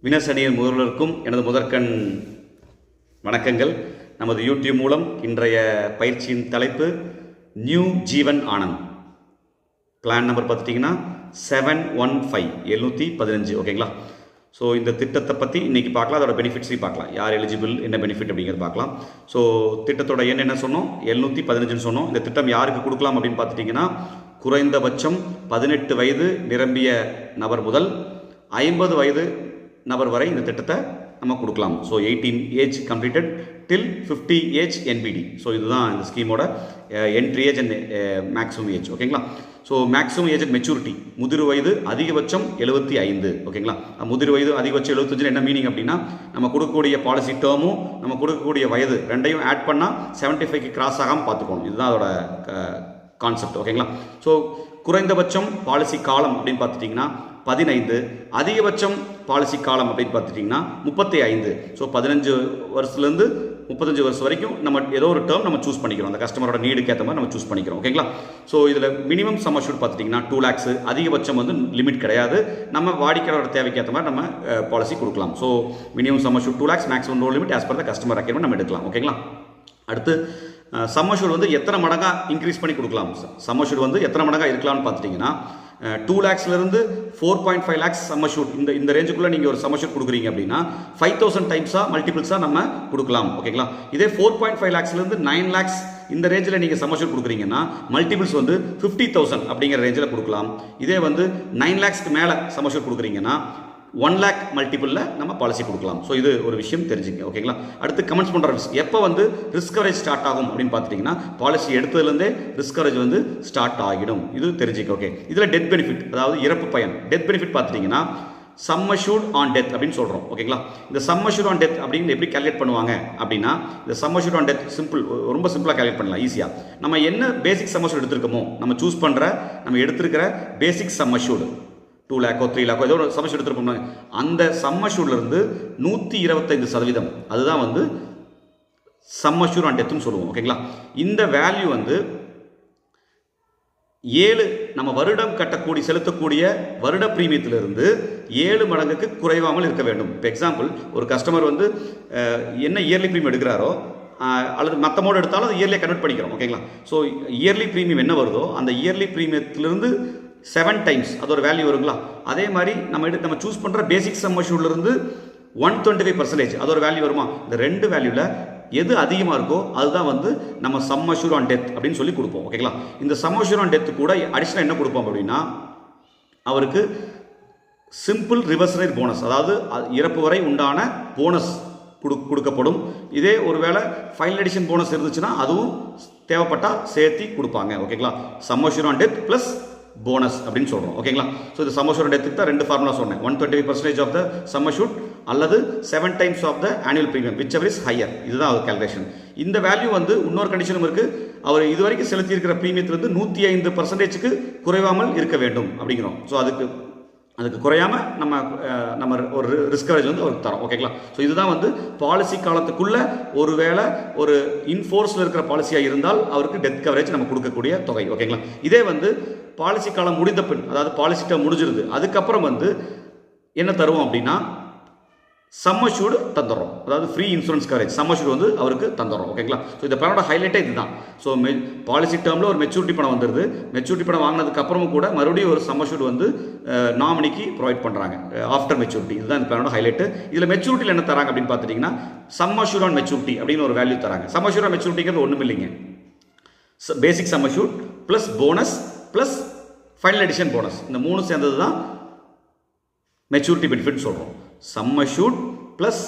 வினசனியர் முதல்வருக்கும் எனது முதற்கண் வணக்கங்கள். நமது யூடியூப் மூலம் இன்றைய பயிற்சியின் தலைப்பு நியூ ஜீவன் ஆனந்த். பிளான் நம்பர் பார்த்துட்டிங்கன்னா 715 ஓகேங்களா. ஸோ இந்த திட்டத்தை பற்றி இன்றைக்கி பார்க்கலாம், அதோட பெனிஃபிட்ஸையும் பார்க்கலாம், யார் எலிஜிபிள், என்ன பெனிஃபிட் அப்படிங்கிறது பார்க்கலாம். ஸோ திட்டத்தோட என்ன சொன்னோம், 715 சொன்னோம். இந்த திட்டம் யாருக்கு கொடுக்கலாம் அப்படின்னு பார்த்துட்டிங்கன்னா, குறைந்தபட்சம் 18 வயது நிரம்பிய நபர் முதல் 50 வயது நபர் வரை இந்த திட்டத்தை நம்ம கொடுக்கலாம். So 18 age completed till 50 age என்பிடி. ஸோ இதுதான் இந்த ஸ்கீமோட entry age and maximum age ஓகேங்களா. So maximum age and maturity, முதிர் வயது அதிகபட்சம் 75 ஓகேங்களா. முதிர் வயது அதிகபட்சம் 75 என்ன மீனிங் அப்படின்னா, நம்ம கொடுக்கக்கூடிய பாலிசி டேர்மும் நம்ம கொடுக்கக்கூடிய வயது ரெண்டையும் ஆட் பண்ணால் 75க்கு கிராஸ் ஆகாமல் பார்த்துக்கணும். இதுதான் அதோட கான்செப்ட் ஓகேங்களா. ஸோ குறைந்தபட்சம் பாலிசி காலம் அப்படின்னு பார்த்துட்டிங்கன்னா 15, அதிகபட்சம் பாலிசி காலம் அப்படின்னு பார்த்துட்டிங்கன்னா 35. ஸோ 15 வருஷத்துலேருந்து 35 வருஷம் வரைக்கும் நம்ம ஏதோ ஒரு டேர்ம் நம்ம சூஸ் பண்ணிக்கிறோம், அந்த கஸ்டமரோட நீடுக்கு ஏற்ற மாதிரி நம்ம சூஸ் பண்ணிக்கிறோம் ஓகேங்களா. ஸோ இதில் மினிமம் சம் அஷ்யூர்ட் பார்த்துட்டிங்கன்னா 2 lakhs, அதிகபட்சம் லிமிட் கிடையாது, நம்ம வாடிக்கையாளரோட தேவைக்கு ஏற்ற மாதிரி நம்ம பாலிசி கொடுக்கலாம். So minimum sum assured 2 lakhs, maximum no limit as per the customer requirement நம்ம எடுக்கலாம் ஓகேங்களா. அடுத்து சம் அஷ்யூர்ட் எத்தனை மடங்காக இன்க்ரீஸ் பண்ணி கொடுக்கலாம், சம் அஷ்யூர்ட் எத்தனை மடங்காக இருக்கலாம்னு பார்த்துட்டிங்கன்னா 2 lakhsலேருந்து 4.5 lakhs சம் அஷ்யூர்ட் இந்த ரேஞ்சுக்குள்ளே நீங்கள் ஒரு சம் அஷ்யூர்ட் கொடுக்குறீங்க அப்படின்னா 5000 டைம்ஸாக மல்டிபிள்ஸாக நம்ம கொடுக்கலாம் ஓகேங்களா. இதே 4.5 lakhsலேருந்து 9 lakhs இந்த ரேஞ்சில் நீங்கள் சம் அஷ்யூர்ட் கொடுக்குறீங்கன்னா மல்டிபிள்ஸ் 50,000 அப்படிங்கிற ரேஞ்சில் கொடுக்கலாம். இதே 9 lakhsக்கு மேலே சம் அஷ்யூர்ட் கொடுக்குறீங்கன்னா 1 lakh மல்டிபிளில் நம்ம பாலிசி கொடுக்கலாம். ஸோ இது ஒரு விஷயம் தெரிஞ்சுங்க ஓகேங்களா. அடுத்து கமெண்ட்ஸ் பண்ணுற ரிஸ்க் எப்போ ரிஸ்க் கவரேஜ் ஸ்டார்ட் ஆகும் அப்படின்னு பார்த்துட்டிங்கன்னா, பாலிசி எடுத்ததுலேருந்தே ரிஸ்க் கவரேஜ் ஸ்டார்ட் ஆகிடும். இது தெரிஞ்சுக்க ஓகே. இதில் டெத் பெனிஃபிட், அதாவது இறப்பு பயன், டெத் பெனிஃபிட் பார்த்துட்டிங்கன்னா சம் அஷ்யூர்ட் ஆன் டெத் அப்படின்னு சொல்கிறோம் ஓகேங்களா. இந்த சம் அஷ்யூர்ட் ஆன் டெத் அப்படின்னு எப்படி கால்குலேட் பண்ணுவாங்க அப்படின்னா, இந்த சம் அஷ்யூர்ட் ஆன் டெத் ரொம்ப சிம்பிளாக கால்குலேட் பண்ணலாம் ஈஸியாக. நம்ம என்ன பேசிக் சம் அஷ்யூர்ட் எடுத்துருக்கோமோ, நம்ம சூஸ் பண்ணுற நம்ம எடுத்துருக்கிற பேசிக் சம் அஷ்யூர்டு 2 lakh 3 lakh ஏதோ ஒரு சம் அஷ்யூர்ட் எடுத்துருப்போம், அந்த சம் அஷ்யூர்ட்லேருந்து 125% அதுதான் சம் அஷ்யூர்ட் ஆன் டெத்துன்னு சொல்லுவோம் ஓகேங்களா. இந்த வேல்யூ 7 நம்ம வருடம் செலுத்தக்கூடிய வருட பிரீமியத்திலிருந்து 7 மடங்குக்கு குறைவாமல் இருக்க வேண்டும். இப்போ எக்ஸாம்பிள், ஒரு கஸ்டமர் என்ன இயர்லி பிரீமியம் எடுக்கிறாரோ அல்லது மற்ற மோடு எடுத்தாலும் அது இயர்லியை கன்வெர்ட் பண்ணிக்கிறோம் ஓகேங்களா. ஸோ இயர்லி பிரீமியம் என்ன வருதோ அந்த இயர்லி பிரீமியத்திலிருந்து 7 டைம்ஸ் அது ஒரு வேல்யூ வருங்களா. அதே மாதிரி நம்ம சூஸ் பண்ணுற பேசிக் சம் அஷ்யூர்ட்லேருந்து 125% அது ஒரு வேல்யூ வருமா. இந்த ரெண்டு வேல்யூவில் எது அதிகமாக இருக்கோ அதுதான் நம்ம சம் அஷ்யூர்ட் ஆன் டெத் அப்படின்னு சொல்லி கொடுப்போம் ஓகேங்களா. இந்த சம் அஷ்யூர்ட் ஆன் டெத் கூட அடிஷனல் என்ன கொடுப்போம் அப்படின்னா, அவருக்கு சிம்பிள் ரிவர்ஸ் ரேட் போனஸ், அதாவது இறப்பு வரை உண்டான போனஸ் கொடுக்கப்படும். இதே ஒருவேளை ஃபைனல் எடிஷன் போனஸ் இருந்துச்சுன்னா அதுவும் தேவைப்பட்டால் சேர்த்து கொடுப்பாங்க ஓகேங்களா. Some assured on death plus bonus அப்படின்னு சொல்கிறோம் ஓகேங்களா. ஸோ இது சம் அஷ்யூர்ட் டெத்துக்கு தான் 2 ஃபார்முலா சொன்னேன், 125% ஆஃப் த சம் அஷ்யூர்ட் அல்லது 7 times of the annual premium whichever is higher. இதுதான் அவர் கேல்குலேஷன். இந்த வேல்யூ இன்னொரு கண்டிஷனும் இருக்குது, அவர் இதுவரைக்கும் செலுத்தி இருக்கிற ப்ரீமியத்திலிருந்து 105%க்கு குறைவாமல் இருக்க வேண்டும் அப்படிங்கிறோம். ஸோ அதுக்கு குறையாமல் நம்ம ஒரு ரிஸ்க் கவரேஜ் அவருக்கு தரோம் ஓகேங்களா. ஸோ இதுதான் பாலிசி காலத்துக்குள்ளே ஒருவேளை ஒரு இன்ஃபோர்ஸில் இருக்கிற பாலிசியாக இருந்தால் அவருக்கு டெத் கவரேஜ் நம்ம கொடுக்கக்கூடிய தொகை ஓகேங்களா. இதே பாலிசி காலம் முடிந்த பின், அதாவது பாலிசி டேர்ம் முடிஞ்சிருது, அதுக்கப்புறம் என்ன தருவோம் அப்படின்னா சம் அஷ்யூர்டு தந்துடுறோம், அதாவது free insurance coverage some assured அவருக்கு தந்துடுறோம் ஓகேங்களா. ஸோ இந்த பிளானோட ஹைலைட்டே இதுதான். ஸோ பாலிசி டேர்மில் ஒரு மெச்சூரிட்டி பணம் வந்துடுது, மெச்சூரிட்டி பணம் வாங்கினதுக்கு அப்புறமும் கூட மறுபடியும் ஒரு சம் அஷ்யூர்டு நாமினிக்கு ப்ரொவைட் பண்ணுறாங்க ஆஃப்டர் மெச்சூரிட்டி. இதுதான் இந்த பிளானோட ஹைலைட்டு. இதில் மெச்சூரிட்டியில் என்ன தராங்க அப்படின்னு பார்த்துட்டிங்கன்னா, சம் அஷ்யூர்ட் ஆன் மெச்சூரிட்டி அப்படின்னு ஒரு வேல்யூ தராங்க. சம் அஷ்யூர்ட் ஆன் மெச்சூரிட்டிங்கிறது ஒன்றும் இல்லைங்க, பேசிக் some assured plus bonus plus final edition bonus, இந்த 3 சேர்ந்தது தான் மெச்சூரிட்டி பெனிஃபிட் சொல்கிறோம். Some assured plus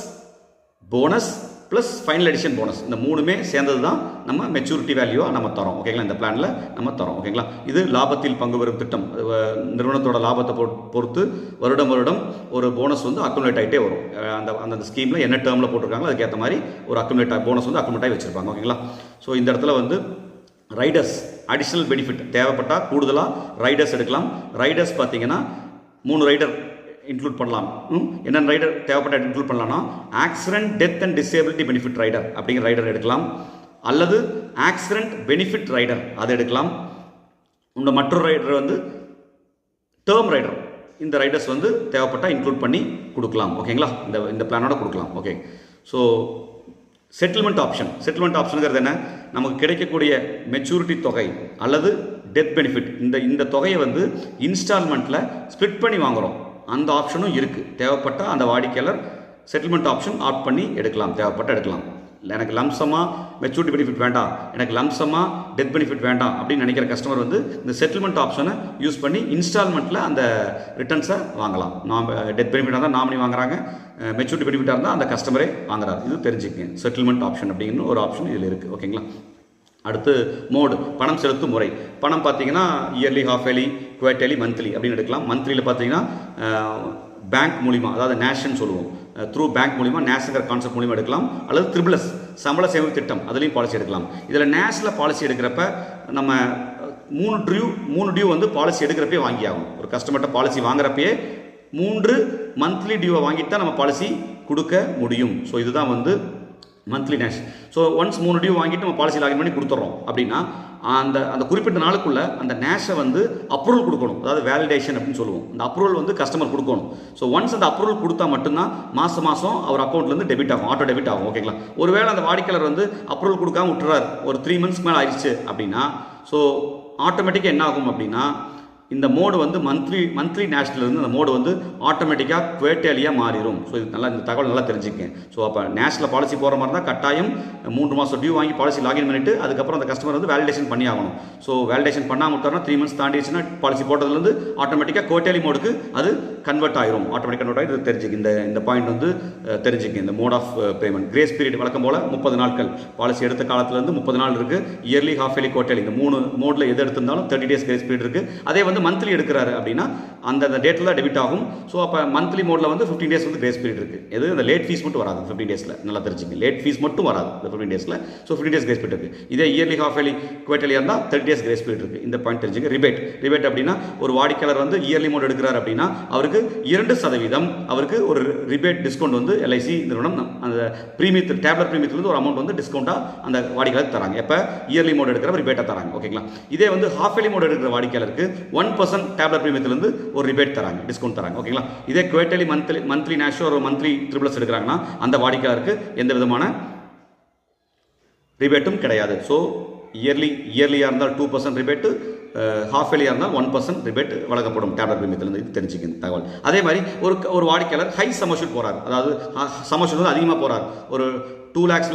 bonus plus final edition bonus, இந்த 3மே சேர்ந்தது தான் நம்ம மெச்சூரிட்டி வேல்யூவாக நம்ம தரோம் ஓகேங்களா. இந்த பிளானில் நம்ம தரோம் ஓகேங்களா. இது லாபத்தில் பங்கு பெறும் திட்டம், நிறுவனத்தோட லாபத்தை பொறுத்து வருடம் ஒரு போனஸ் அக்குமுலேட் ஆகிட்டே வரும். அந்த ஸ்கீமில் என்ன டேர்மில் போட்டிருக்காங்களோ அதுக்கேற்ற மாதிரி ஒரு போனஸ் அக்குமுலேட் ஆகி வச்சுருப்பாங்க ஓகேங்களா. ஸோ இந்த இடத்துல ரைடர்ஸ் அடிஷ்னல் பெனிஃபிட் தேவைப்பட்டால் கூடுதலாக ரைடர்ஸ் எடுக்கலாம். ரைடர்ஸ் பார்த்தீங்கன்னா 3 ரைடர் இன்க்ளூட் பண்ணலாம். என்னென்ன ரைடர் தேவைப்பட்ட இன்க்ளூட் பண்ணலாம்னா, accident death and disability benefit rider அப்படிங்கிற ரைடர் எடுக்கலாம், அல்லது ஆக்சிடென்ட் பெனிஃபிட் ரைடர் அதை எடுக்கலாம். மற்றொரு ரைடர் டேர்ம் ரைடர் இந்த ரைடர்ஸ் வந்து தேவைப்பட்டால் இன்க்ளூட் பண்ணி கொடுக்கலாம். ஓகேங்களா, இந்த பிளானோட கொடுக்கலாம். ஓகே, ஸோ செட்டில்மெண்ட் ஆப்ஷனுங்கிறது என்ன, நமக்கு கிடைக்கக்கூடிய மெச்சூரிட்டி தொகை அல்லது டெத் பெனிஃபிட் இந்த தொகையை வந்து இன்ஸ்டால்மெண்ட்டில் ஸ்ப்ளிட் பண்ணி வாங்குகிறோம். அந்த ஆப்ஷனும் இருக்குது. தேவைப்பட்டால் அந்த வாடிக்கையாளர் செட்டில்மெண்ட் ஆப்ஷன் ஆப்ட் பண்ணி எடுக்கலாம், தேவைப்பட்ட எடுக்கலாம். எனக்கு லம்சமாக மெச்சூரிட்டி பெனிஃபிட் வேண்டாம், எனக்கு லம்சமாக டெத் பெனிஃபிட் வேண்டாம் அப்படின்னு நினைக்கிற கஸ்டமர் வந்து இந்த செட்டில்மெண்ட் ஆப்ஷனை யூஸ் பண்ணி இன்ஸ்டால்மெண்ட்டில் அந்த ரிட்டர்ன்ஸை வாங்கலாம். டெத் பெனிஃபிட்டாக இருந்தால் நாமினி வாங்குறாங்க, மெச்சூரிட்டி பெனிஃபிட்டாக இருந்தால் அந்த கஸ்டமரே வாங்குறாரு. இது தெரிஞ்சுக்கங்க. செட்டில்மெண்ட் ஆப்ஷன் அப்படின்னு ஒரு ஆப்ஷன் இதில் இருக்குது. ஓகேங்களா, அடுத்து மோடு பணம் செலுத்தும் முறை. பணம் பார்த்தீங்கன்னா yearly, half yearly, quarterly, monthly அப்படின்னு எடுக்கலாம். மந்த்லியில் பார்த்தீங்கன்னா பேங்க் மூலிமா, அதாவது நேஷன் சொல்லுவோம், த்ரூ பேங்க் மூலிமா நேஷங்கிற கான்செப்ட் மூலிமா எடுக்கலாம். அல்லது த்ரிபிள்எஸ் சம்பள சேமிப்பு திட்டம், அதுலேயும் பாலிசி எடுக்கலாம். இதில் நேஷனில் பாலிசி எடுக்கிறப்ப நம்ம மூணு டியூ வந்து பாலிசி எடுக்கிறப்பே வாங்கி ஆகும். ஒரு கஸ்டமர்கிட்ட பாலிசி வாங்குறப்பயே 3 மந்த்லி டியூவை வாங்கிட்டு தான் நம்ம பாலிசி கொடுக்க முடியும். ஸோ இதுதான் வந்து மந்த்லி நேஷ். ஸோ ஒன்ஸ் 3 டியூ வாங்கிட்டு நம்ம பாலிசி லாகின் பண்ணி கொடுத்துட்றோம் அப்படின்னா அந்த குறிப்பிட்ட நாளுக்குள்ள அந்த நேஷை வந்து அப்ரூவல் கொடுக்கணும். அதாவது வேலிடேஷன் அப்படின்னு சொல்லுவோம். அந்த அப்ரூவல் வந்து கஸ்டமர் கொடுக்கணும். ஸோ ஒன்ஸ் அந்த அப்ரூவல் கொடுத்தா மட்டும்தான் மாதம் அவர் அக்கௌண்ட்லேருந்து டெபிட் ஆகும், ஆட்டோ டெபிட் ஆகும். ஓகேங்களா, ஒருவேளை அந்த வாடிக்கையாளர் வந்து அப்ரூவல் கொடுக்காம விட்டுறாரு, ஒரு 3 மந்த்ஸ்க்கு மேலே ஆயிடுச்சு அப்படின்னா, ஸோ ஆட்டோமேட்டிக்காக என்ன ஆகும் அப்படின்னா, இந்த மோடு வந்து மந்த்லி நேஷ்னலேருந்து அந்த மோடு வந்து ஆட்டோமேட்டிக்காக குவார்ட்டர்லியாக மாறிடும். ஸோ இது நல்லா, இந்த தகவல் நல்லா தெரிஞ்சுக்கேன். ஸோ அப்போ நேஷனல் பாலிசி போகிற மாதிரி தான் கட்டாயம் 3 மாதம் டியூ வாங்கி பாலிசி லாகின் பண்ணிவிட்டு அதுக்கப்புறம் அந்த கஸ்டமர் வந்து வேலிடேஷன் பண்ணி ஆகணும். ஸோ வேலிடேஷன் பண்ணாமல் விட்டார்னா 3 மந்த்ஸ் தாண்டிடுச்சுன்னா பாலிசி போட்டதுலேருந்து ஆட்டோமேட்டிக்காக குவார்ட்டர்லி மோடுக்கு அது கன்வெர்ட் ஆயிரும். ஆட்டோமேட்டிக் கன்வெர்ட் ஆகி தெரிஞ்சுக்கு இந்த பாயிண்ட் வந்து தெரிஞ்சுக்கு. இந்த mode of payment grace period வழக்கம் போல் 30 நாட்கள். பாலிசி எடுத்த காலத்துலேருந்து 30 நாள் இருக்குது. இயர்லி, ஹாஃப் இயர்லி, குவார்ட்டர்லி இந்த 3 மோடில் எது எடுத்திருந்தாலும் 30 days கிரேஸ் பீரியட் இருக்குது. அதே வந்து மந்த்லி எடுக்கிறாரு அப்படின்னா அந்த டேட்டில் தான் டெபிட் ஆகும். ஸோ அப்போ மந்த்லி மோடில் வந்து 15 days வந்து கிரேஸ் பீரியட் இருக்குது. எது அந்த லேட் ஃபீஸ் மட்டும் வராது 15 days. நல்லா தெரிஞ்சுங்க, லேட் ஃபீஸ் மட்டும் வராது இந்த 15 days. So 15 days grace period இருக்குது. இதே இயர்லி, ஹாஃப் இயர்லி, குவார்ட்டர்லியாக இருந்தால் 30 days கிரேஸ் பீரியட் இருக்குது. இந்த பாயிண்ட் தெரிஞ்சுங்க. ரிபேட் அப்படின்னா ஒரு வாடிக்கையாளர் வந்து இயர்லி மோட் எடுக்கிறார் அப்படின்னா அவருக்கு 2% அவருக்கு ஒரு ரிபேட் டிஸ்கவுண்ட் வந்து எல்ஐசி நிறுவனம் அந்த பிரீமியத்தில் டேப்லெட் பிரீமியத்திலிருந்து ஒரு அமௌண்ட் வந்து டிஸ்கவுண்டாக அந்த வாடிக்கையாளர் தராங்க. எப்போ இயர்லி மோட் எடுக்கிற ரிபேட்டாக தராங்க. ஓகேங்களா, இதே வந்து ஹாஃப் இயர்லி மோட் எடுக்கிற வாடிக்கையாளருக்கு 1% டேப்லெட் பிரீமியத்திலிருந்து ஒரு ரிபேட் தராங்க, டிஸ்கவுண்ட் தராங்க. ஓகேங்களா, இதே குவார்ட்டர்லி, மந்த்லி நேஷோ ஒரு மந்த்லி ட்ரிபிள்எஸ் எடுக்கிறாங்கன்னா அந்த வாடிக்கையாளருக்கு எந்த விதமான ரிபேட்டும் கிடையாது. ஸோ இயர்லியாக இருந்தால் 2% ரிபேட்டு, ஹாஃப் இயர்லியாக இருந்தால் 1% ரிபேட் வழங்கப்படும் டேப்லெட் பிரீமியத்திலிருந்து. இது தெரிஞ்சுக்க தகவல். அதே மாதிரி ஒரு வாடிக்கையாளர் ஹை சமர்ஷூட் போகிறார், அதாவது சமர்ஷூட் வந்து அதிகமாக போகிறார், ஒரு 2 lakhs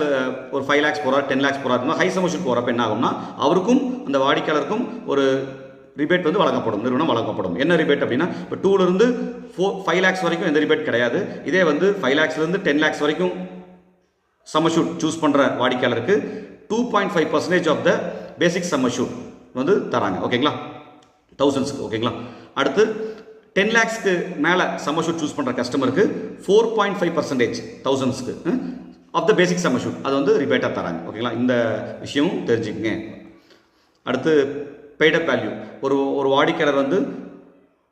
ஒரு 5 lakhs போகிறார், 10 lakhs போகிறார், ஹை சமர்ஷூட் போகிறப்ப என்ன ஆகும்னா அவருக்கும் அந்த வாடிக்கையாளருக்கும் ஒரு ரிபேட் வந்து வழங்கப்படும், நிறுவனம் வழங்கப்படும். என்ன ரிபேட் அப்படின்னா, இப்போ 2லேருந்து 5 lakhs வரைக்கும் எந்த ரிபேட் கிடையாது. இதே வந்து 5 lakhsலேருந்து 10 lakhs வரைக்கும் சம்மர்ஷூட் சூஸ் பண்ணுற வாடிக்கையாளருக்கு 2.5% ஆஃப் த பேசிக் சம்மர்ஷூட் வந்து தராங்க. ஓகேங்களா, தௌசண்ட்ஸ்க்கு. ஓகேங்களா, அடுத்து 10 lakhsக்கு மேலே சம்மர்ஷூட் சூஸ் பண்ணுற கஸ்டமருக்கு 4.5% தௌசண்ட்ஸ்க்கு ஆஃப் த பேசிக் சம்மர்ஷூட் அது வந்து ரிபேட்டாக தராங்க. ஓகேங்களா, இந்த விஷயமும் தெரிஞ்சுக்கங்க. அடுத்து பெய்டப் வேல்யூ. ஒரு வாடிக்கையாளர் வந்து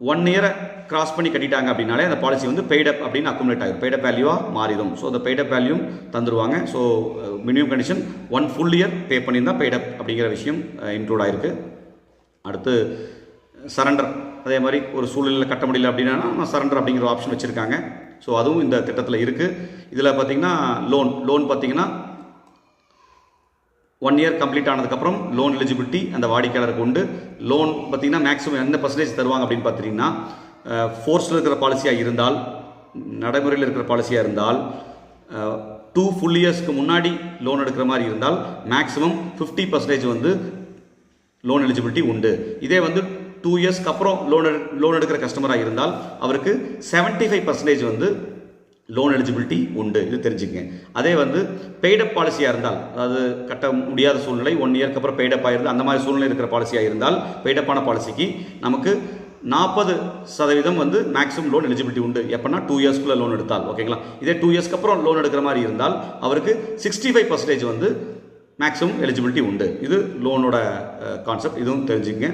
1 year கிராஸ் பண்ணி கட்டிட்டாங்க அப்படின்னாலே அந்த பாலிசி வந்து பெய்டப் அப்படின்னு அக்குமுலேட் ஆகும், பெய்டப் வேல்யூவாக மாறிடும். ஸோ அந்த பெய்டப் வேல்யூ தந்துருவாங்க. So minimum condition 1 full year பே பண்ணியிருந்தால் பெய்டப் அப்படிங்கிற விஷயம் இன்க்ளூட் ஆகிருக்கு. அடுத்து சரண்டர். அதே மாதிரி ஒரு சூழ்நிலையில் கட்ட முடியல அப்படின்னா சரண்டர் அப்படிங்கிற ஆப்ஷன் வச்சுருக்காங்க. ஸோ அதுவும் இந்த திட்டத்தில் இருக்குது. இதில் பார்த்திங்கன்னா லோன் பார்த்திங்கன்னா 1 year கம்ப்ளீட் ஆனதுக்கப்புறம் லோன் எலிஜிபிலிட்டி அந்த வாடிக்கையாளருக்கு உண்டு. லோன் பார்த்திங்கன்னா மேக்ஸிமம் எந்த பர்சன்டேஜ் தருவாங்க அப்படின்னு பார்த்திங்கன்னா, ஃபோர்ஸில் இருக்கிற பாலிசியாக இருந்தால், நடைமுறையில் இருக்கிற பாலிசியாக இருந்தால், 2 full yearsக்கு முன்னாடி லோன் எடுக்கிற மாதிரி இருந்தால் மேக்ஸிமம் 50% வந்து லோன் எலிஜிபிலிட்டி உண்டு. இதே வந்து 2 yearsக்கு அப்புறம் லோன் எடுக்கிற கஸ்டமராக இருந்தால் அவருக்கு 75% வந்து லோன் எலிஜிபிலிட்டி உண்டு. இது தெரிஞ்சுக்கங்க. அதே வந்து பெய்டப் பாலிசியாக இருந்தால், அதாவது கட்ட முடியாத சூழ்நிலை 1 yearக்கு அப்புறம் பெய்டப் ஆகிருந்து அந்த மாதிரி சூழ்நிலை இருக்கிற பாலிசியாக இருந்தால் பெய்டப்பான பாலிசிக்கு நமக்கு 40% வந்து மேக்ஸிமம் லோன் எலிஜிபிலிட்டி உண்டு. எப்போனா 2 yearsக்குள்ளே லோன் எடுத்தால். ஓகேங்களா, இதே 2 yearsக்கு அப்புறம் லோன் எடுக்கிற மாதிரி இருந்தால் அவருக்கு 65% வந்து மேக்ஸிமம் எலிஜிபிலிட்டி உண்டு. இது லோனோட கான்செப்ட், இதுவும் தெரிஞ்சுக்கங்க.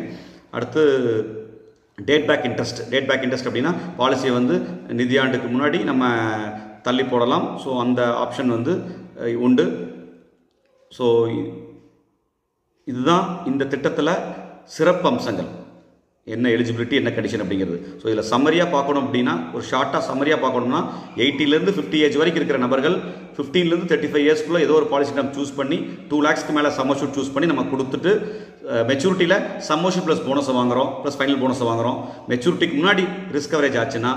அடுத்து டேட் பேக் இன்ட்ரெஸ்ட் அப்படின்னா பாலிசியை வந்து நிதியாண்டுக்கு முன்னாடி நம்ம தள்ளி போடலாம். ஸோ அந்த ஆப்ஷன் வந்து உண்டு. ஸோ இதுதான் இந்த திட்டத்தில் சிறப்பு அம்சங்கள். என்ன எலிஜிபிலிட்டி என்ன கண்டிஷன் அப்படிங்கிறது. ஸோ இதில் சம்மரியாக பார்க்கணும் அப்படின்னா, ஒரு ஷார்ட்டாக சம்மரியாக பார்க்கணும்னா 80லேருந்து 50 ஏஜ் வரைக்கும் இருக்கிற நபர்கள் 15லேருந்து 35 இயர்ஸ்க்குள்ளே ஏதோ ஒரு பாலிசி நம்ம சூஸ் பண்ணி 2 lakhsக்கு மேலே சம்மர் ஷூட் சூஸ் பண்ணி நம்ம கொடுத்துட்டு மெச்சூரிட்டியில் சம்மர் ஷூட் ப்ளஸ் போனஸை வாங்குகிறோம், ப்ளஸ் ஃபைனல் போனஸை வாங்குகிறோம். மெச்சூரிட்டிக்கு முன்னாடி ரிஸ்க் கவரேஜ் ஆச்சுன்னா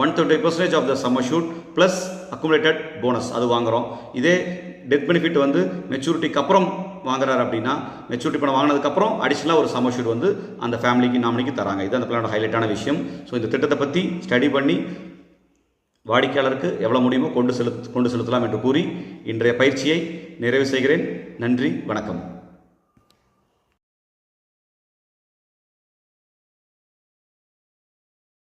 120% of the sum assured plus accumulated bonus அது வாங்குகிறோம். இதே டெத் பெனிஃபிட் வந்து மெச்சூரிட்டிக்கு அப்புறம் வாங்குறாரு அப்படின்னா, மெச்சூரிட்டி பணம் வாங்கினதுக்கப்புறம் அடிஷ்னலாக ஒரு சம்மர் ஷூட் வந்து அந்த ஃபேமிலிக்கு நாமினிக்கு தராங்க. இது அந்த பிளானோட ஹைலைட்டான விஷயம். ஸோ இந்த திட்டத்தை பற்றி ஸ்டடி பண்ணி வாடிக்கையாளருக்கு எவ்வளோ முடியுமோ கொண்டு செலுத்தலாம் என்று கூறி இன்றைய பயிற்சியை நிறைவு செய்கிறேன். நன்றி, வணக்கம்.